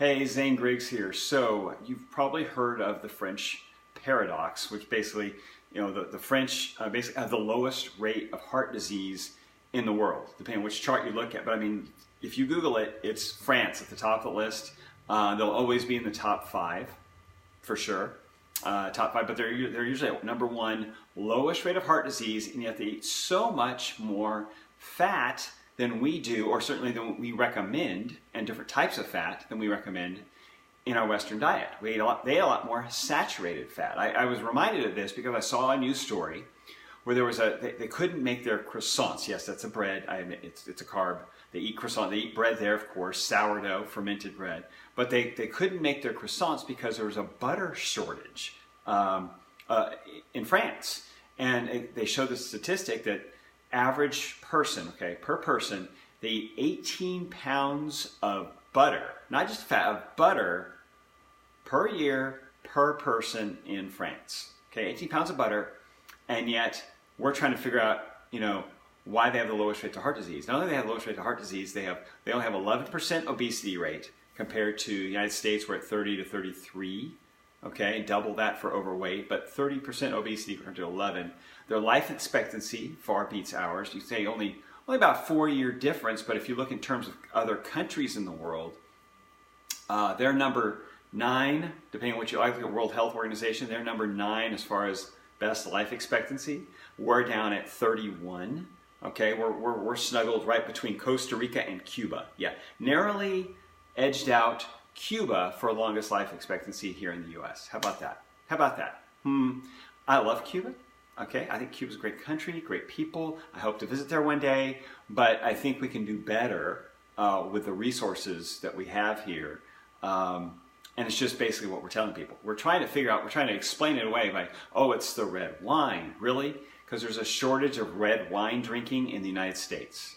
Hey, Zane Griggs here. So you've probably heard of the French paradox, which basically, the French basically have the lowest rate of heart disease in the world, depending on which chart you look at. But I mean, if you Google it, it's France at the top of the list. They'll always be in the top 5, for sure. Top 5, but they're usually at number 1, lowest rate of heart disease, and yet they eat so much more fat than we do, or certainly than we recommend, and different types of fat than we recommend in our Western diet. They eat a lot more saturated fat. I was reminded of this because I saw a news story where there was they couldn't make their croissants. Yes, that's a bread. I admit it's a carb. They eat croissant. They eat bread there, of course, sourdough, fermented bread. But they couldn't make their croissants because there was a butter shortage in France. And they showed the statistic that average person, per person, they eat 18 pounds of butter, not just fat, of butter per year per person in France. 18 pounds of butter, and yet we're trying to figure out, why they have the lowest rate to heart disease. Not only do they have the lowest rate to heart disease, they only have 11% obesity rate compared to the United States, we're at 30 to 33. Double that for overweight, but 30% obesity compared to 11. Their life expectancy far beats ours. You say only about 4-year difference, but if you look in terms of other countries in the world, they're number 9, depending on what you like at World Health Organization, they're number 9 as far as best life expectancy. We're down at 31. We're snuggled right between Costa Rica and Cuba. Narrowly edged out Cuba for longest life expectancy here in the U.S. How about that? I love Cuba. I think Cuba's a great country, great people. I hope to visit there one day, but I think we can do better with the resources that we have here. And it's just basically what we're telling people. We're trying to explain it away by, it's the red wine. Really? Because there's a shortage of red wine drinking in the United States.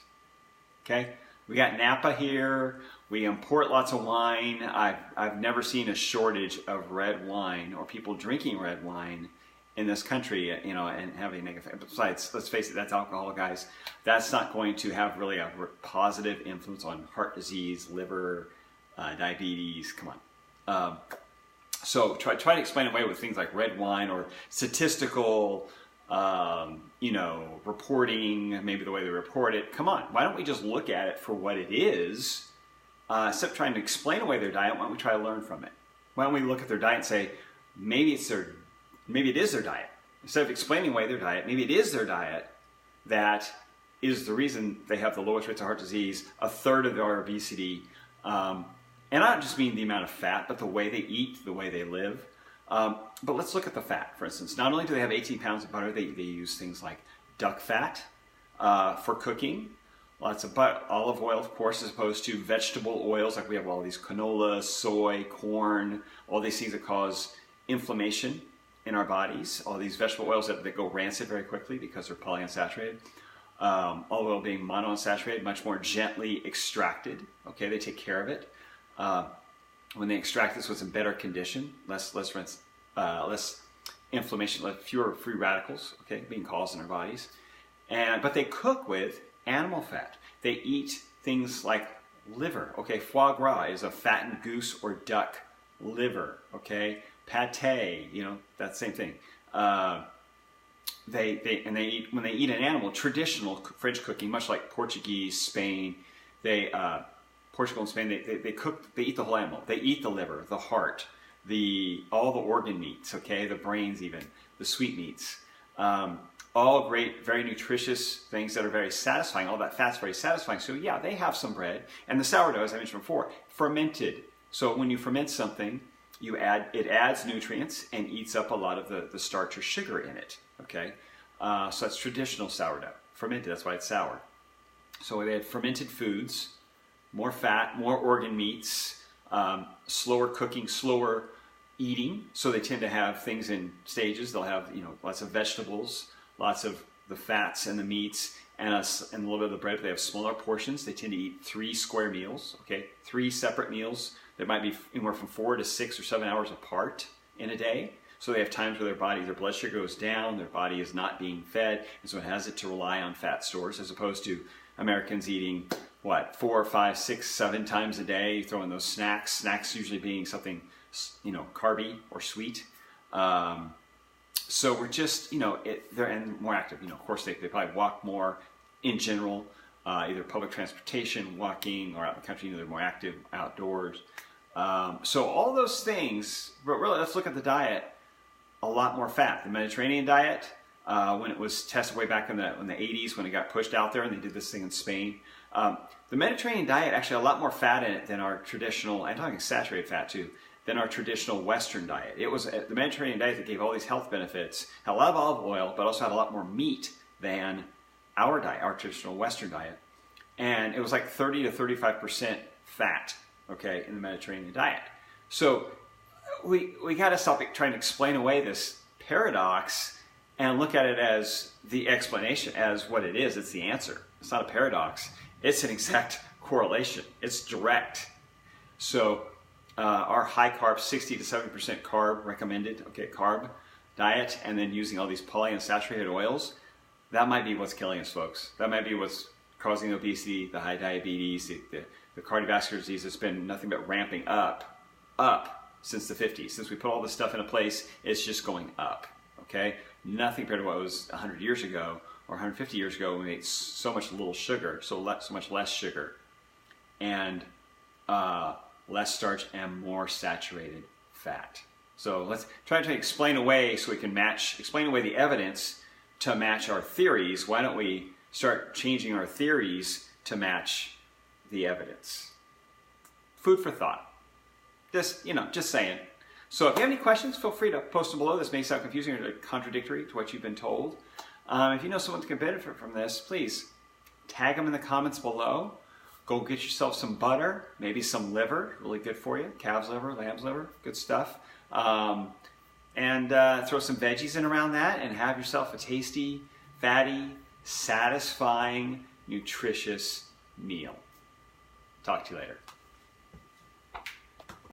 We got Napa here. We import lots of wine. I've never seen a shortage of red wine or people drinking red wine in this country, and having a negative effect. Besides, let's face it, that's alcohol, guys. That's not going to have really a positive influence on heart disease, liver, diabetes. Come on. So try to explain away with things like red wine or statistical, reporting, maybe the way they report it. Come on, why don't we just look at it for what it is? Instead of trying to explain away their diet, why don't we try to learn from it? Why don't we look at their diet and say, maybe it is their diet. Instead of explaining away their diet, maybe it is their diet that is the reason they have the lowest rates of heart disease, a third of their obesity, and I don't just mean the amount of fat, but the way they eat, the way they live. But let's look at the fat, for instance. Not only do they have 18 pounds of butter, they use things like duck fat for cooking. Lots of olive oil, of course, as opposed to vegetable oils. Like we have all these canola, soy, corn, all these things that cause inflammation in our bodies. All these vegetable oils that go rancid very quickly because they're polyunsaturated. Olive oil being monounsaturated, much more gently extracted. They take care of it. When they extract this, it's in better condition, less inflammation, fewer free radicals, being caused in our bodies. But they cook with animal fat. They eat things like liver. Foie gras is a fattened goose or duck liver. Pate, that same thing. They eat, when they eat an animal, traditional French cooking, much like Portuguese, Spain, Portugal and Spain, they eat the whole animal. They eat the liver, the heart, all the organ meats, the brains even, the sweet meats. All great, very nutritious things that are very satisfying. All that fat's very satisfying. So yeah, they have some bread. And the sourdough, as I mentioned before, fermented. So when you ferment something, it adds nutrients and eats up a lot of the starch or sugar in it. So that's traditional sourdough. Fermented, that's why it's sour. So they had fermented foods, more fat, more organ meats, slower cooking, slower eating. So they tend to have things in stages. They'll have lots of vegetables, lots of the fats and the meats, and a little bit of the bread. They have smaller portions. They tend to eat 3 square meals. 3 separate meals that might be anywhere from 4 to 6 or 7 hours apart in a day. So they have times where their blood sugar goes down, their body is not being fed, and so it has it to rely on fat stores, as opposed to Americans eating what, 4, 5, 6, 7 times a day. You throw in those snacks usually being something, you know, carby or sweet. So we're just, you know, they're and more active. You know, of course, they probably walk more in general, either public transportation, walking, or out in the country. You know, they're more active outdoors. So all those things, but really, let's look at the diet. A lot more fat. The Mediterranean diet, when it was tested way back in the 80s, when it got pushed out there, and they did this thing in Spain. The Mediterranean diet actually had a lot more fat in it than our traditional, I'm talking saturated fat too, than our traditional Western diet. It was the Mediterranean diet that gave all these health benefits, had a lot of olive oil, but also had a lot more meat than our diet, our traditional Western diet. And it was like 30 to 35% fat, okay, in the Mediterranean diet. So we got to stop trying to explain away this paradox and look at it as the explanation, as what it is. It's the answer. It's not a paradox. It's an exact correlation. It's direct. So our high carb, 60 to 70% carb recommended, okay, carb diet, and then using all these polyunsaturated oils, that might be what's killing us, folks. That might be what's causing obesity, the high diabetes, the cardiovascular disease. It's been nothing but ramping up since the 50s. Since we put all this stuff into place, it's just going up, okay? Nothing compared to what it was 100 years ago or 150 years ago when we ate so much little sugar, so much less sugar, and less starch and more saturated fat. So let's try to explain away so we can explain away the evidence to match our theories. Why don't we start changing our theories to match the evidence? Food for thought. Just saying. So if you have any questions, feel free to post them below. This may sound confusing or contradictory to what you've been told. If you know someone who can benefit from this, please tag them in the comments below. Go get yourself some butter, maybe some liver, really good for you. Calf's liver, lamb's liver, good stuff. And throw some veggies in around that and have yourself a tasty, fatty, satisfying, nutritious meal. Talk to you later.